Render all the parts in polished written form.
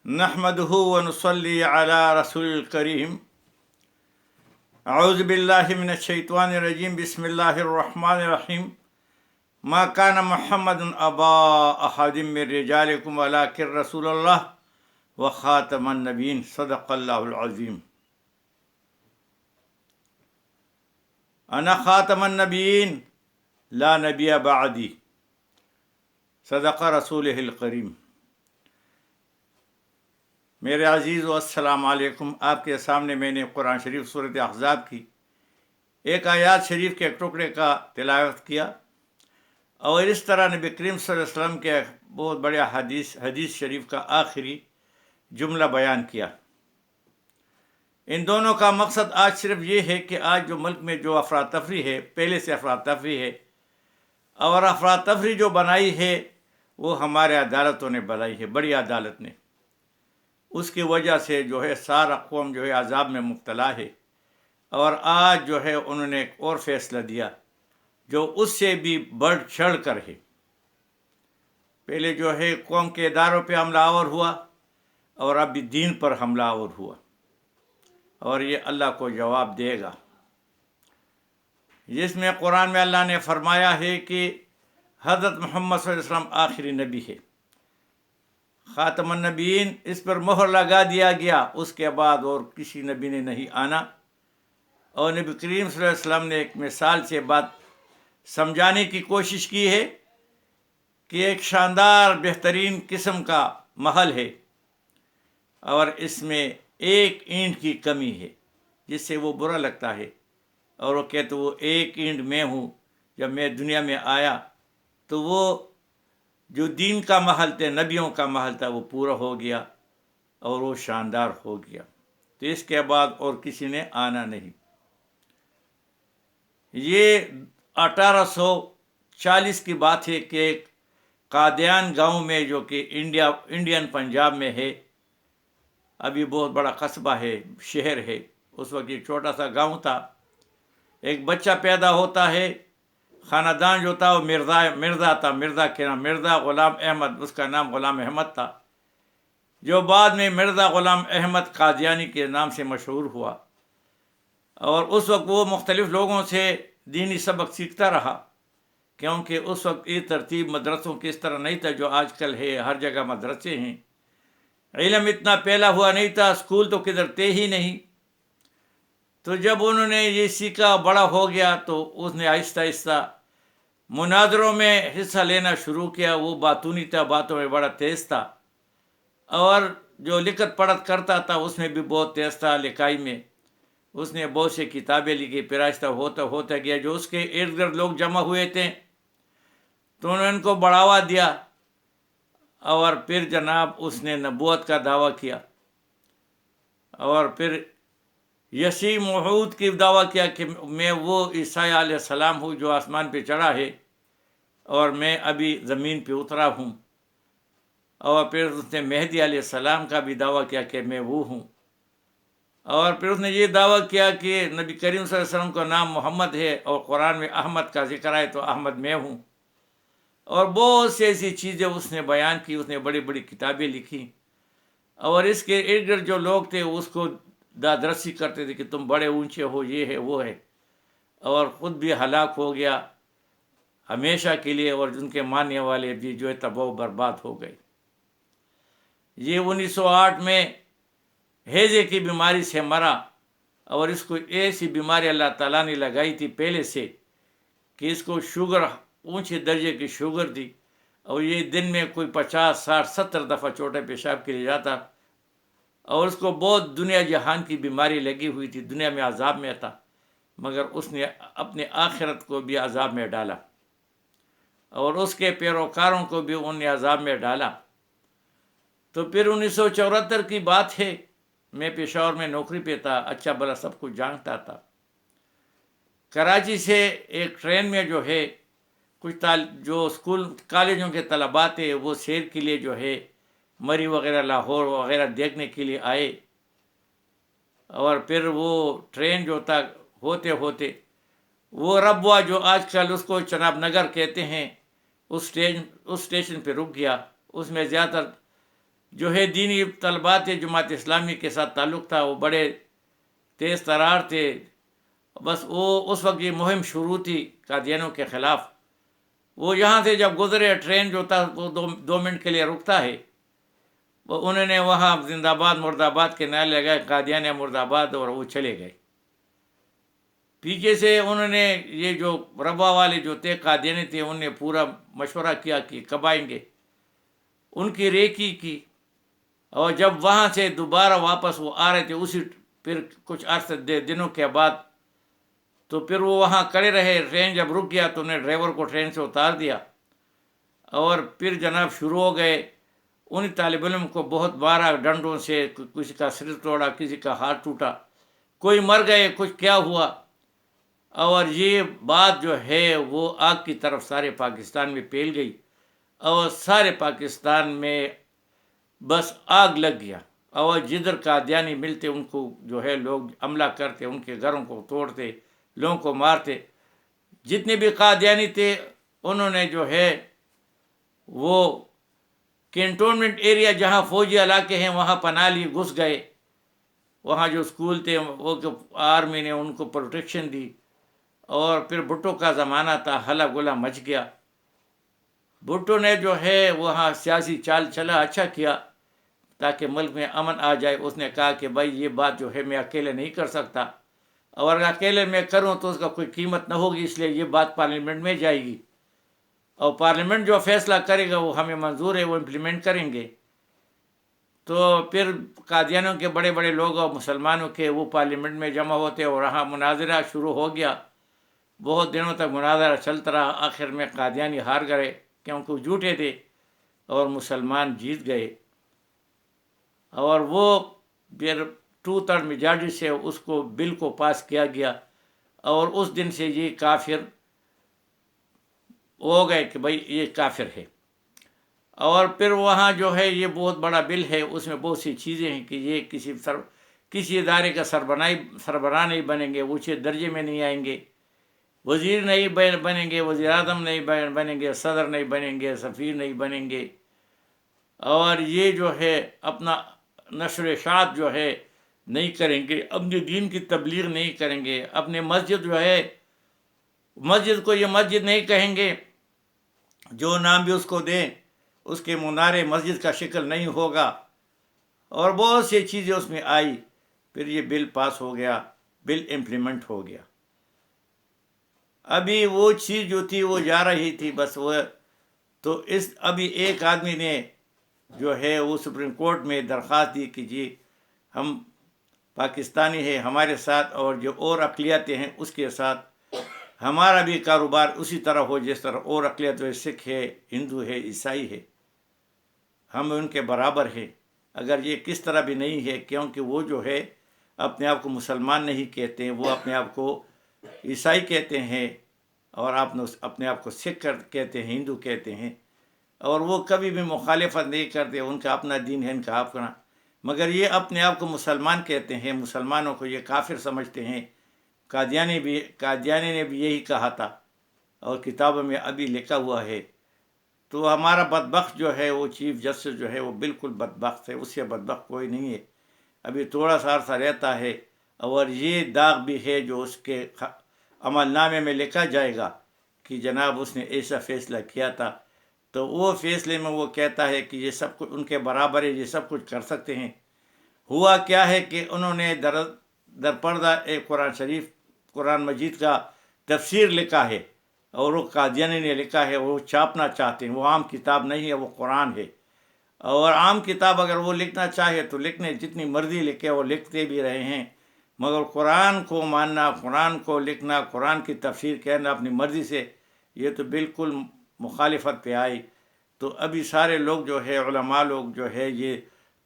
نحمدہ ونصلی علی رسول الکریم اعوذ باللہ من الشیطان الرجیم بسم اللہ الرحمن الرحیم ما کان محمد ابا احد من رجالکم ولکن رسول اللہ وخاتم النبیین صدق اللہ العظیم. انا خاتم النبیین لا نبی بعدی صدق رسولہ الکریم. میرے عزیز و السلام علیکم. آپ کے سامنے میں نے قرآن شریف سورۃ احزاب کی ایک آیات شریف کے ایک ٹکڑے کا تلاوت کیا اور اس طرح نبی کریم صلی اللہ علیہ وسلم کے بہت بڑے حدیث شریف کا آخری جملہ بیان کیا. ان دونوں کا مقصد آج صرف یہ ہے کہ آج جو ملک میں جو افراتفری ہے، پہلے سے افراتفری ہے، اور افراتفری جو بنائی ہے وہ ہمارے عدالتوں نے بنائی ہے، بڑی عدالت نے. اس کی وجہ سے جو ہے سارا قوم جو ہے عذاب میں مبتلا ہے. اور آج جو ہے انہوں نے ایک اور فیصلہ دیا جو اس سے بھی بڑھ چڑھ کر ہے. پہلے جو ہے قوم کے اداروں پہ حملہ آور ہوا اور اب بھی دین پر حملہ آور ہوا، اور یہ اللہ کو جواب دے گا. جس میں قرآن میں اللہ نے فرمایا ہے کہ حضرت محمد صلی اللہ علیہ وسلم آخری نبی ہے، خاتم النبیین، اس پر مہر لگا دیا گیا. اس کے بعد اور کسی نبی نے نہیں آنا. اور نبی کریم صلی اللہ علیہ وسلم نے ایک مثال سے بات سمجھانے کی کوشش کی ہے کہ ایک شاندار بہترین قسم کا محل ہے اور اس میں ایک اینٹ کی کمی ہے جس سے وہ برا لگتا ہے، اور وہ کہتے وہ ایک اینٹ میں ہوں. جب میں دنیا میں آیا تو وہ جو دین کا محل تھا، نبیوں کا محل تھا، وہ پورا ہو گیا اور وہ شاندار ہو گیا. تو اس کے بعد اور کسی نے آنا نہیں. یہ 1840 کی بات ہے کہ ایک قادیان گاؤں میں، جو کہ انڈین پنجاب میں ہے، ابھی بہت بڑا قصبہ ہے، شہر ہے، اس وقت ایک چھوٹا سا گاؤں تھا. ایک بچہ پیدا ہوتا ہے، خاندان جو تھا وہ مرزا تھا، مرزا کے نام مرزا غلام احمد، اس کا نام غلام احمد تھا، جو بعد میں مرزا غلام احمد قادیانی کے نام سے مشہور ہوا. اور اس وقت وہ مختلف لوگوں سے دینی سبق سیکھتا رہا، کیونکہ اس وقت یہ ترتیب مدرسوں کی اس طرح نہیں تھا جو آج کل ہے. ہر جگہ مدرسے ہیں. علم اتنا پھیلا ہوا نہیں تھا، اسکول تو کدھر تھے ہی نہیں. تو جب انہوں نے یہ سیکھا، بڑا ہو گیا، تو اس نے آہستہ آہستہ مناظروں میں حصہ لینا شروع کیا. وہ باتونی تھا، باتوں میں بڑا تیز تھا، اور جو لکھت پڑھت کرتا تھا اس میں بھی بہت تیز تھا. لکھائی میں اس نے بہت سے کتابیں لکھی. پھر آہستہ ہوتا گیا. جو اس کے ارد گرد لوگ جمع ہوئے تھے تو انہوں نے ان کو بڑھاوا دیا، اور پھر جناب اس نے نبوت کا دعویٰ کیا، اور پھر یسیع موعود کی دعویٰ کیا کہ میں وہ عیسیٰ علیہ السلام ہوں جو آسمان پہ چڑھا ہے، اور میں ابھی زمین پہ اترا ہوں. اور پھر اس نے مہدی علیہ السلام کا بھی دعویٰ کیا کہ میں وہ ہوں. اور پھر اس نے یہ دعویٰ کیا کہ نبی کریم صلی اللہ علیہ وسلم کا نام محمد ہے، اور قرآن میں احمد کا ذکر آئے تو احمد میں ہوں. اور بہت سی ایسی چیزیں اس نے بیان کی. اس نے بڑی بڑی کتابیں لکھی، اور اس کے ارد گرد جو لوگ تھے اس کو دادرسی کرتے تھے کہ تم بڑے اونچے ہو، یہ ہے وہ ہے. اور خود بھی ہلاک ہو گیا ہمیشہ کے لیے، اور جن کے ماننے والے بھی جو ہے تباہ و برباد ہو گئے. یہ 1908 میں ہیضے کی بیماری سے مرا، اور اس کو ایسی بیماری اللہ تعالیٰ نے لگائی تھی پہلے سے کہ اس کو شوگر، اونچے درجے کی شوگر تھی، اور یہ دن میں کوئی 50 60 70 دفعہ چھوٹے پیشاب کے لیے جاتا، اور اس کو بہت دنیا جہان کی بیماری لگی ہوئی تھی. دنیا میں عذاب میں تھا، مگر اس نے اپنے آخرت کو بھی عذاب میں ڈالا، اور اس کے پیروکاروں کو بھی انہوں نے عذاب میں ڈالا. تو پھر 1974 کی بات ہے، میں پشاور میں نوکری پہ تھا، اچھا بھلا سب کچھ جانتا تھا. کراچی سے ایک ٹرین میں جو ہے کچھ جو اسکول کالجوں کے طلباء تھے وہ سیر کے لیے جو ہے مری وغیرہ، لاہور وغیرہ دیکھنے کے لیے آئے. اور پھر وہ ٹرین جو تھا ہوتے ہوتے وہ ربوہ، جو آج کل اس کو چناب نگر کہتے ہیں، اس اسٹیشن پہ رک گیا. اس میں زیادہ تر جو ہے دینی طلبات جماعت اسلامی کے ساتھ تعلق تھا، وہ بڑے تیز ترار تھے. بس وہ اس وقت یہ مہم شروع تھی قادیانیوں کے خلاف. وہ یہاں سے جب گزرے، ٹرین جو تھا وہ 2 منٹ کے لیے رکتا ہے، وہ انہوں نے وہاں زندہ باد مرد آباد کے نعرے لگائے، قادیانیہ مرد آباد، اور وہ چلے گئے. پیچھے سے انہوں نے یہ جو ربا والے جو تھے قادیانی تھے، انہوں نے پورا مشورہ کیا کہ کب آئیں گے. ان کی ریکی کی، اور جب وہاں سے دوبارہ واپس وہ آ رہے تھے، اسی پھر کچھ عرصے دنوں کے بعد، تو پھر وہ وہاں کھڑے رہے. ٹرین جب رک گیا تو انہیں ڈرائیور کو ٹرین سے اتار دیا، اور پھر جناب شروع ہو گئے. ان طالب علم کو بہت مارا ڈنڈوں سے، کسی کا سر توڑا، کسی کا ہاتھ ٹوٹا، کوئی مر گئے، کچھ کیا ہوا. اور یہ بات جو ہے وہ آگ کی طرف سارے پاکستان میں پھیل گئی، اور سارے پاکستان میں بس آگ لگ گیا. اور جدھر قادیانی ملتے ان کو جو ہے لوگ حملہ کرتے، ان کے گھروں کو توڑتے، لوگوں کو مارتے. جتنے بھی قادیانی تھے انہوں نے جو ہے وہ کینٹونمنٹ ایریا جہاں فوجی علاقے ہیں وہاں پناہ لی، گھس گئے. وہاں جو اسکول تھے وہ آرمی نے ان کو پروٹیکشن دی. اور پھر بھٹو کا زمانہ تھا، ہلا گلا مچ گیا. بھٹو نے جو ہے وہاں سیاسی چال چلا، اچھا کیا تاکہ ملک میں امن آ جائے. اس نے کہا کہ بھائی یہ بات جو ہے میں اکیلے نہیں کر سکتا، اور اگر اکیلے میں کروں تو اس کا کوئی قیمت نہ ہوگی، اس لیے یہ بات پارلیمنٹ میں جائے گی، اور پارلیمنٹ جو فیصلہ کرے گا وہ ہمیں منظور ہے، وہ امپلیمنٹ کریں گے. تو پھر قادیانیوں کے بڑے بڑے لوگ اور مسلمانوں کے وہ پارلیمنٹ میں جمع ہوتے، اور وہاں مناظرہ شروع ہو گیا. بہت دنوں تک مناظرہ چلتا رہا. آخر میں قادیانی ہار گئے کیونکہ وہ جھوٹے تھے، اور مسلمان جیت گئے. اور وہ پھر 2/3 میجارٹی سے اس کو بل کو پاس کیا گیا، اور اس دن سے یہ کافر ہو گئے کہ بھائی یہ کافر ہے. اور پھر وہاں جو ہے یہ بہت بڑا بل ہے، اس میں بہت سی چیزیں ہیں کہ یہ کسی ادارے کا سربراہ نہیں بنیں گے، اونچے درجے میں نہیں آئیں گے، وزیر نہیں بنیں گے، وزیر اعظم نہیں بنیں گے، صدر نہیں بنیں گے، سفیر نہیں بنیں گے. اور یہ جو ہے اپنا نشر و اشاعت جو ہے نہیں کریں گے، اپنے دین کی تبلیغ نہیں کریں گے. اپنے مسجد جو ہے، مسجد کو یہ مسجد نہیں کہیں گے، جو نام بھی اس کو دیں اس کے منارے مسجد کا شکل نہیں ہوگا. اور بہت سی چیزیں اس میں آئی. پھر یہ بل پاس ہو گیا، بل امپلیمنٹ ہو گیا. ابھی وہ چیز جو تھی وہ جا رہی تھی، بس وہ تو ابھی ایک آدمی نے جو ہے وہ سپریم کورٹ میں درخواست دی کہ جی ہم پاکستانی ہیں، ہمارے ساتھ اور جو اور اقلیتیں ہیں اس کے ساتھ ہمارا بھی کاروبار اسی طرح ہو جس طرح اور اقلیت ہے، سکھ ہے، ہندو ہے، عیسائی ہے، ہم ان کے برابر ہیں. اگر یہ کس طرح بھی نہیں ہے، کیونکہ وہ جو ہے اپنے آپ کو مسلمان نہیں کہتے ہیں، وہ اپنے آپ کو عیسائی کہتے ہیں، اور آپ اپنے آپ کو سکھ کہتے ہیں، ہندو کہتے ہیں، اور وہ کبھی بھی مخالفت نہیں کرتے. ان کا اپنا دین ہے، ان کا اپنا، مگر یہ اپنے آپ کو مسلمان کہتے ہیں. مسلمانوں کو یہ کافر سمجھتے ہیں. قادیانی نے بھی یہی کہا تھا، اور کتابوں میں ابھی لکھا ہوا ہے. تو ہمارا بدبخت جو ہے وہ چیف جسٹس جو ہے وہ بالکل بدبخت ہے، اس سے بدبخت کوئی نہیں ہے. ابھی تھوڑا سا عرصہ رہتا ہے، اور یہ داغ بھی ہے جو اس کے عمل نامے میں لکھا جائے گا کہ جناب اس نے ایسا فیصلہ کیا تھا. تو وہ فیصلے میں وہ کہتا ہے کہ یہ سب کچھ ان کے برابر ہے، یہ سب کچھ کر سکتے ہیں. ہوا کیا ہے کہ انہوں نے در پردہ ایک قرآن مجید کا تفسیر لکھا ہے، اور وہ قادیانی نے لکھا ہے. وہ چھاپنا چاہتے ہیں، وہ عام کتاب نہیں ہے، وہ قرآن ہے. اور عام کتاب اگر وہ لکھنا چاہے تو لکھنے جتنی مرضی لکھے، وہ لکھتے بھی رہے ہیں، مگر قرآن کو ماننا، قرآن کو لکھنا، قرآن کی تفسیر کہنا اپنی مرضی سے، یہ تو بالکل مخالفت پہ آئی. تو ابھی سارے لوگ جو ہے، علماء لوگ جو ہے، یہ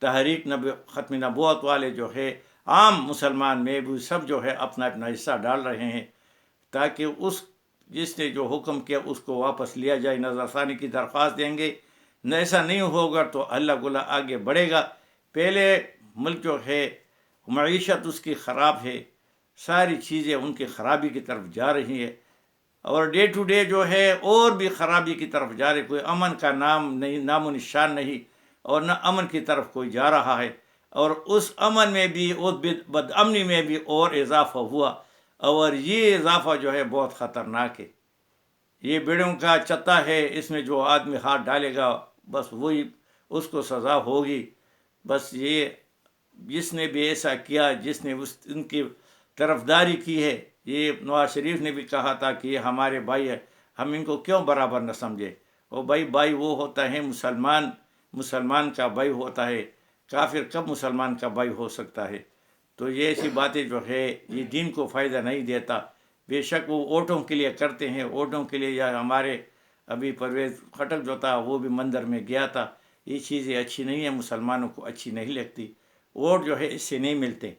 تحریک ختم نبوت والے جو ہے، عام مسلمان میں بھی سب جو ہے اپنا اپنا حصہ ڈال رہے ہیں، تاکہ جس نے جو حکم کیا اس کو واپس لیا جائے. نظر ثانی کی درخواست دیں گے. نہ ایسا نہیں ہوگا تو اللہ گلا آگے بڑھے گا. پہلے ملک جو ہے معیشت اس کی خراب ہے، ساری چیزیں ان کی خرابی کی طرف جا رہی ہیں، اور ڈے ٹو ڈے جو ہے اور بھی خرابی کی طرف جا رہی. کوئی امن کا نام نہیں، نام و نشان نہیں. اور نہ امن کی طرف کوئی جا رہا ہے، اور اس امن میں بھی، اس بد امنی میں بھی اور اضافہ ہوا، اور یہ اضافہ جو ہے بہت خطرناک ہے۔ یہ بیڑیوں کا چتا ہے، اس میں جو آدمی ہاتھ ڈالے گا بس وہی اس کو سزا ہوگی۔ بس یہ جس نے بھی ایسا کیا، جس نے ان کی طرفداری کی ہے، یہ نواز شریف نے بھی کہا تھا کہ یہ ہمارے بھائی ہے، ہم ان کو کیوں برابر نہ سمجھے۔ اور بھائی وہ ہوتا ہے مسلمان کا بھائی ہوتا ہے، کافر کب مسلمان کا بھائی ہو سکتا ہے؟ تو یہ ایسی باتیں جو ہے یہ دین کو فائدہ نہیں دیتا۔ بے شک وہ ووٹوں کے لیے کرتے ہیں، ووٹوں کے لیے، یا ہمارے ابھی پرویز خٹک جو تھا وہ بھی مندر میں گیا تھا۔ یہ چیزیں اچھی نہیں ہیں، مسلمانوں کو اچھی نہیں لگتی۔ ووٹ جو ہے اس سے نہیں ملتے،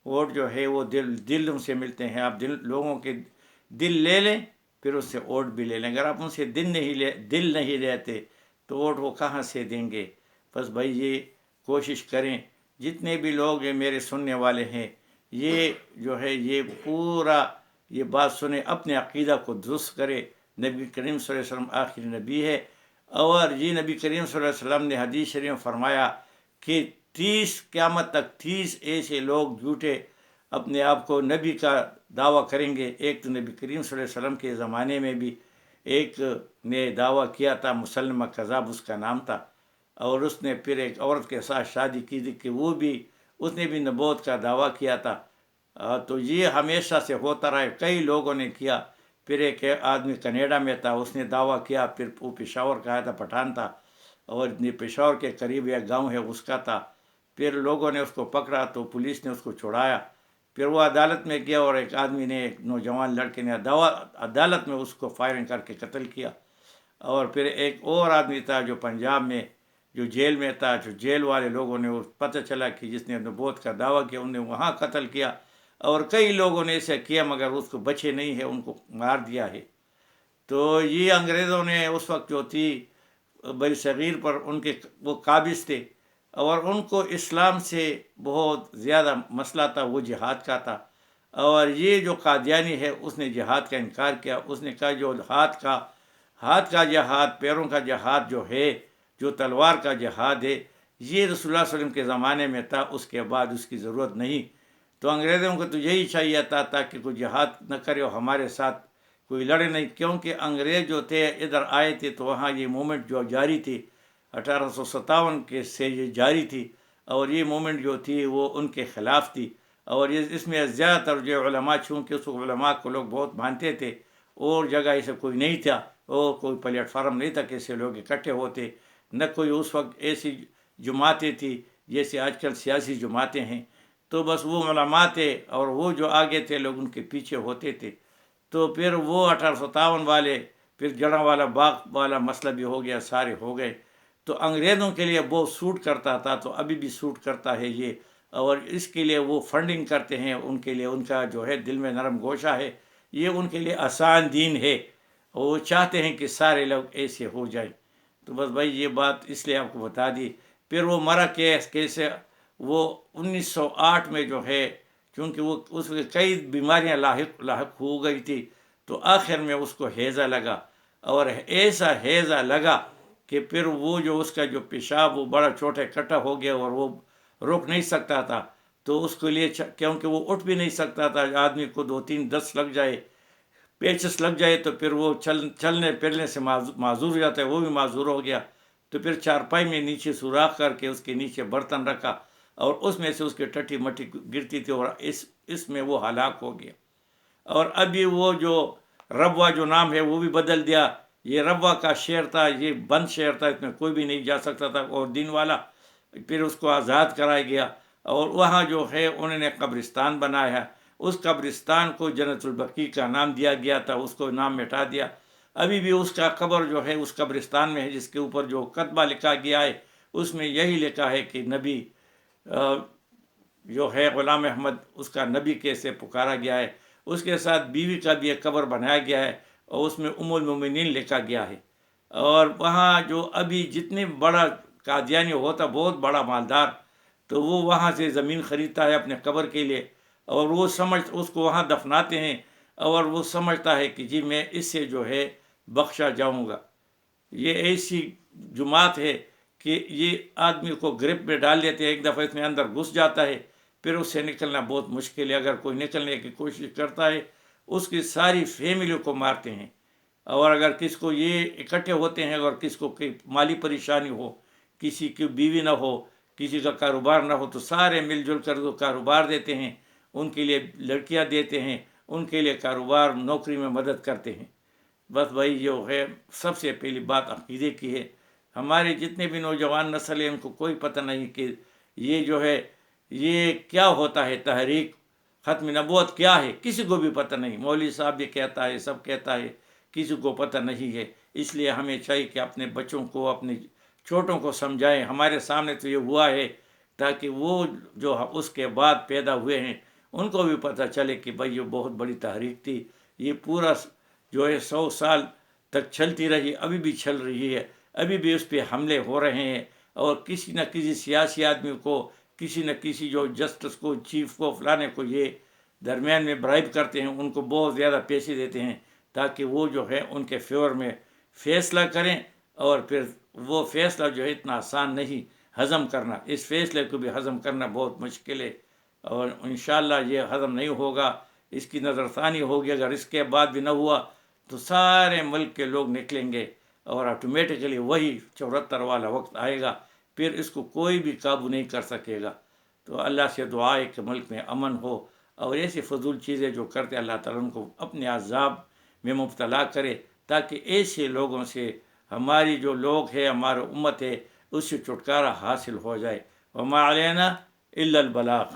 ووٹ جو ہے وہ دلوں سے ملتے ہیں۔ آپ لوگوں کے دل لے لیں، پھر اس سے ووٹ بھی لے لیں۔ اگر آپ ان سے دل نہیں لیتے تو ووٹ وہ کہاں سے دیں گے؟ بس بھائی یہ کوشش کریں، جتنے بھی لوگ ہیں میرے سننے والے ہیں، یہ جو ہے یہ پورا یہ بات سنیں، اپنے عقیدہ کو درست کرے۔ نبی کریم صلی اللہ علیہ وسلم آخری نبی ہے، اور یہ نبی کریم صلی اللہ علیہ وسلم نے حدیث شریف میں فرمایا کہ 30 قیامت تک 30 ایسے لوگ جھوٹے اپنے آپ کو نبی کا دعویٰ کریں گے۔ ایک تو نبی کریم صلی اللہ علیہ وسلم کے زمانے میں بھی ایک نے دعویٰ کیا تھا، مسلمہ کذاب اس کا نام تھا، اور اس نے پھر ایک عورت کے ساتھ شادی کی تھی کہ اس نے بھی نبوت کا دعویٰ کیا تھا۔ تو یہ ہمیشہ سے ہوتا رہا ہے، کئی لوگوں نے کیا۔ پھر ایک آدمی کینیڈا میں تھا، اس نے دعویٰ کیا، پھر وہ پشاور کا آیا تھا، پٹھان تھا، اور پشاور کے قریب ایک گاؤں ہے اس کا تھا۔ پھر لوگوں نے اس کو پکڑا تو پولیس نے اس کو چھڑایا، پھر وہ عدالت میں گیا، اور ایک آدمی نے، ایک نوجوان لڑکے نے عدالت میں اس کو فائرنگ کر کے قتل کیا۔ اور پھر ایک اور آدمی تھا جو پنجاب میں جو جیل میں تھا، جو جیل والے لوگوں نے پتہ چلا کہ جس نے نبوت کا دعویٰ کیا، انہیں وہاں قتل کیا، اور کئی لوگوں نے ایسا کیا مگر اس کو بچے نہیں ہے، ان کو مار دیا ہے۔ تو یہ انگریزوں نے اس وقت جو تھی بر صغیر پر ان کے وہ قابض تھے، اور ان کو اسلام سے بہت زیادہ مسئلہ تھا، وہ جہاد کا تھا۔ اور یہ جو قادیانی ہے اس نے جہاد کا انکار کیا، اس نے کہا جو ہاتھ کا جہاد، پیروں کا جہاد جو ہے، جو تلوار کا جہاد ہے، یہ رسول اللہ صلی اللہ علیہ وسلم کے زمانے میں تھا، اس کے بعد اس کی ضرورت نہیں۔ تو انگریزوں کو تو یہی چاہیے تھا تاکہ کوئی جہاد نہ کرے اور ہمارے ساتھ کوئی لڑے نہیں، کیونکہ انگریز جو تھے ادھر آئے تھے تو وہاں یہ موومنٹ جو جاری تھی 1857 کے سے یہ جاری تھی، اور یہ موومنٹ جو تھی وہ ان کے خلاف تھی۔ اور اس میں زیادہ تر جو علماء، چونکہ اس علماء کو لوگ بہت مانتے تھے، اور جگہ ایسے کوئی نہیں تھا، اور کوئی پلیٹ فارم نہیں تھا کہ ایسے لوگ اکٹھے ہوتے، نہ کوئی اس وقت ایسی جماعتیں تھیں جیسے آج کل سیاسی جماعتیں ہیں۔ تو بس وہ علماء تھے، اور وہ جو آگے تھے لوگ ان کے پیچھے ہوتے تھے۔ تو پھر وہ 1857 والے، پھر جڑاں باغ والا مسئلہ بھی ہو گیا، سارے ہو گئے۔ تو انگریزوں کے لیے بہت سوٹ کرتا تھا، تو ابھی بھی سوٹ کرتا ہے یہ، اور اس کے لیے وہ فنڈنگ کرتے ہیں، ان کے لیے ان کا جو ہے دل میں نرم گوشہ ہے، یہ ان کے لیے آسان دین ہے، اور وہ چاہتے ہیں کہ سارے لوگ ایسے ہو جائیں۔ تو بس بھائی یہ بات اس لیے آپ کو بتا دی۔ پھر وہ مرا کیسے وہ 1908 میں جو ہے، کیونکہ وہ اس میں کئی بیماریاں لاحق ہو گئی تھی، تو آخر میں اس کو ہیضہ لگا، اور ایسا ہیضہ لگا کہ پھر وہ جو اس کا جو پیشاب وہ بڑا چھوٹا اکٹھا ہو گیا، اور وہ روک نہیں سکتا تھا۔ تو اس کے لیے، کیونکہ وہ اٹھ بھی نہیں سکتا تھا، آدمی کو 2-3 دست لگ جائے، پیچس لگ جائے، تو پھر وہ چلنے پھرنے سے معذور ہو جاتا ہے، وہ بھی معذور ہو گیا۔ تو پھر چارپائی میں نیچے سوراخ کر کے اس کے نیچے برتن رکھا، اور اس میں سے اس کی ٹٹی مٹی گرتی تھی، اور اس میں وہ ہلاک ہو گیا۔ اور ابھی وہ جو ربوہ جو نام ہے وہ بھی بدل دیا، یہ ربوہ کا شہر تھا، یہ بند شہر تھا، اس میں کوئی بھی نہیں جا سکتا تھا، اور دین والا، پھر اس کو آزاد کرایا گیا، اور وہاں جو ہے انہوں نے قبرستان بنایا، اس قبرستان کو جنت البقیع کا نام دیا گیا تھا، اس کو نام مٹا دیا۔ ابھی بھی اس کا قبر جو ہے اس قبرستان میں ہے، جس کے اوپر جو کتبہ لکھا گیا ہے اس میں یہی لکھا ہے کہ نبی جو ہے غلام احمد، اس کا نبی کیسے پکارا گیا ہے۔ اس کے ساتھ بیوی کا بھی ایک قبر بنایا گیا ہے، اور اس میں ام المومنین لکھا گیا ہے۔ اور وہاں جو ابھی جتنے بڑا قادیانی ہوتا، بہت بڑا مالدار، تو وہ وہاں سے زمین خریدتا ہے اپنے قبر کے لیے، اور وہ اس کو وہاں دفناتے ہیں، اور وہ سمجھتا ہے کہ جی میں اس سے جو ہے بخشا جاؤں گا۔ یہ ایسی جماعت ہے کہ یہ آدمی کو گرپ میں ڈال لیتے ہیں، ایک دفعہ اس میں اندر گھس جاتا ہے، پھر اس سے نکلنا بہت مشکل ہے۔ اگر کوئی نکلنے کی کوشش کرتا ہے اس کی ساری فیملی کو مارتے ہیں، اور اگر کس کو یہ اکٹھے ہوتے ہیں اور کس کو کوئی مالی پریشانی ہو، کسی کی بیوی نہ ہو، کسی کا کاروبار نہ ہو، تو سارے مل جل کر وہ کاروبار دیتے ہیں، ان کے لیے لڑکیاں دیتے ہیں، ان کے لیے کاروبار نوکری میں مدد کرتے ہیں۔ بس بھائی جو ہے سب سے پہلی بات عقیدے کی ہے۔ ہمارے جتنے بھی نوجوان نسل ہیں ان کو کوئی پتہ نہیں کہ یہ جو ہے یہ کیا ہوتا ہے، تحریک ختم نبوت کیا ہے، کسی کو بھی پتہ نہیں۔ مولوی صاحب بھی کہتا ہے، سب کہتا ہے، کسی کو پتہ نہیں ہے۔ اس لیے ہمیں چاہیے کہ اپنے بچوں کو، اپنے چھوٹوں کو سمجھائیں۔ ہمارے سامنے تو یہ ہوا ہے، تاکہ وہ جو اس کے بعد پیدا ہوئے ہیں ان کو بھی پتہ چلے کہ بھائی یہ بہت بڑی تحریک تھی، یہ پورا جو ہے 100 سال تک چلتی رہی، ابھی بھی چل رہی ہے، ابھی بھی اس پہ حملے ہو رہے ہیں، اور کسی نہ کسی سیاسی آدمی کو، کسی نہ کسی جو جسٹس کو، چیف کو، فلانے کو یہ درمیان میں برائب کرتے ہیں، ان کو بہت زیادہ پیسے دیتے ہیں تاکہ وہ جو ہے ان کے فیور میں فیصلہ کریں، اور پھر وہ فیصلہ جو ہے اتنا آسان نہیں ہضم کرنا، اس فیصلے کو بھی ہضم کرنا بہت مشکل ہے، اور انشاءاللہ یہ ہضم نہیں ہوگا، اس کی نظر ثانی ہوگی۔ اگر اس کے بعد بھی نہ ہوا تو سارے ملک کے لوگ نکلیں گے، اور آٹومیٹکلی وہی 74 والا وقت آئے گا، پھر اس کو کوئی بھی قابو نہیں کر سکے گا۔ تو اللہ سے دعا ہے کہ ملک میں امن ہو، اور ایسی فضول چیزیں جو کرتے اللہ تعالیٰ ان کو اپنے عذاب میں مبتلا کرے، تاکہ ایسے لوگوں سے ہماری جو لوگ ہیں، ہماری امت ہے، اس سے چھٹکارا حاصل ہو جائے۔ وما علینا الا البلاغ۔